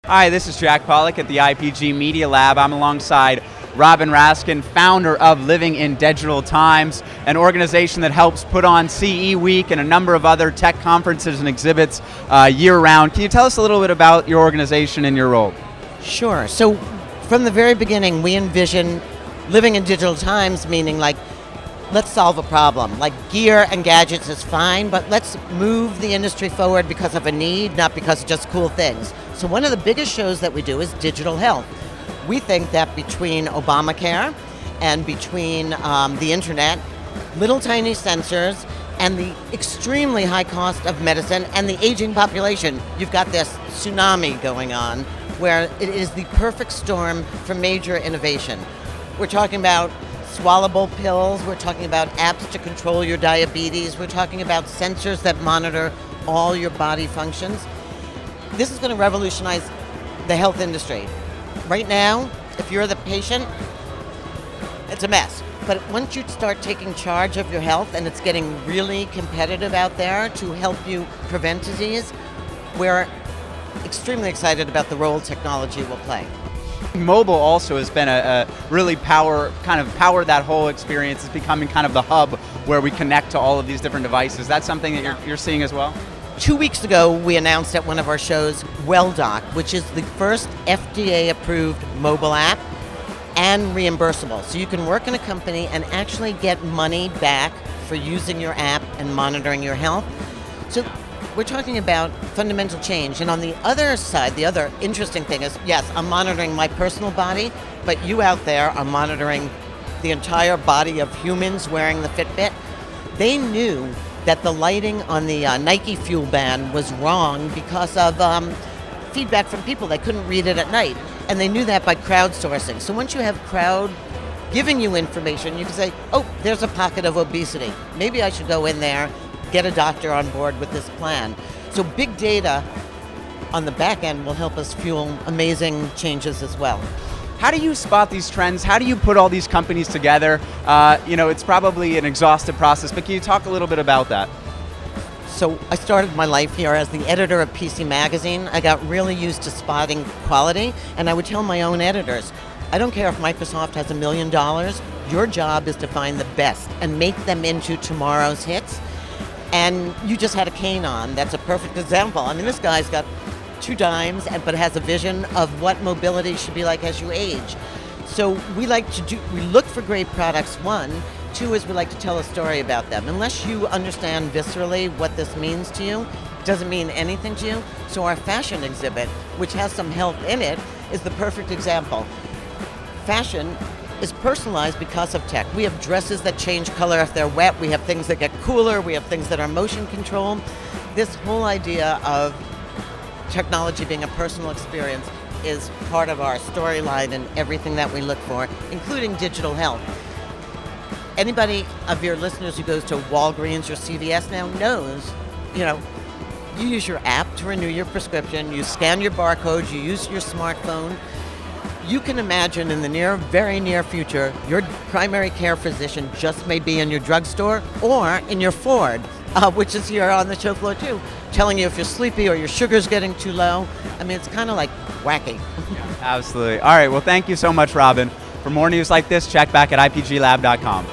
Hi, this is Jack Pollock at the IPG Media Lab. I'm alongside Robin Raskin, founder of Living in Digital Times, an organization that helps put on CE Week and a number of other tech conferences and exhibits year-round. Can you tell us a little bit about your organization and your role? Sure. So from the very beginning, we envision living in digital times, meaning like, let's solve a problem. Like gear and gadgets is fine, but let's move the industry forward because of a need, not because of just cool things. So one of the biggest shows that we do is digital health. We think that between Obamacare and between the internet, little tiny sensors, and the extremely high cost of medicine and the aging population, you've got this tsunami going on where it is the perfect storm for major innovation. We're talking about swallowable pills, we're talking about apps to control your diabetes, we're talking about sensors that monitor all your body functions. This is going to revolutionize the health industry. Right now, if you're the patient, it's a mess. But once you start taking charge of your health and it's getting really competitive out there to help you prevent disease, we're extremely excited about the role technology will play. Mobile also has been a really power that whole experience. It's becoming kind of the hub where we connect to all of these different devices. That's something that you're seeing as well? 2 weeks ago, we announced at one of our shows, WellDoc, which is the first FDA-approved mobile app and reimbursable. So you can work in a company and actually get money back for using your app and monitoring your health. So we're talking about fundamental change. And on the other side, the other interesting thing is, yes, I'm monitoring my personal body, but you out there are monitoring the entire body of humans wearing the Fitbit. They knew that the lighting on the Nike Fuel Band was wrong because of feedback from people. They couldn't read it at night. And they knew that by crowdsourcing. So once you have crowd giving you information, you can say, oh, there's a pocket of obesity. Maybe I should go in there, get a doctor on board with this plan. So big data on the back end will help us fuel amazing changes as well. How do you spot these trends? How do you put all these companies together? It's probably an exhaustive process, but can you talk a little bit about that? So I started my life here as the editor of PC Magazine. I got really used to spotting quality, and I would tell my own editors, I don't care if Microsoft has $1 million, your job is to find the best and make them into tomorrow's hits. And you just had a cane on. That's a perfect example. I mean, this guy's got 2 dimes, but has a vision of what mobility should be like as you age. So we look for great products, 1. 2 is we like to tell a story about them. Unless you understand viscerally what this means to you, it doesn't mean anything to you. So our fashion exhibit, which has some health in it, is the perfect example. Fashion is personalized because of tech. We have dresses that change color if they're wet. We have things that get cooler. We have things that are motion controlled. This whole idea of technology being a personal experience is part of our storyline and everything that we look for, including digital health. Anybody of your listeners who goes to Walgreens or CVS now knows, you use your app to renew your prescription, you scan your barcode, you use your smartphone. You can imagine in the very near future, your primary care physician just may be in your drugstore or in your Ford, which is here on the show floor too, telling you if you're sleepy or your sugar's getting too low. I mean, it's kind of like wacky. Absolutely. All right, well, thank you so much, Robin. For more news like this, check back at ipglab.com.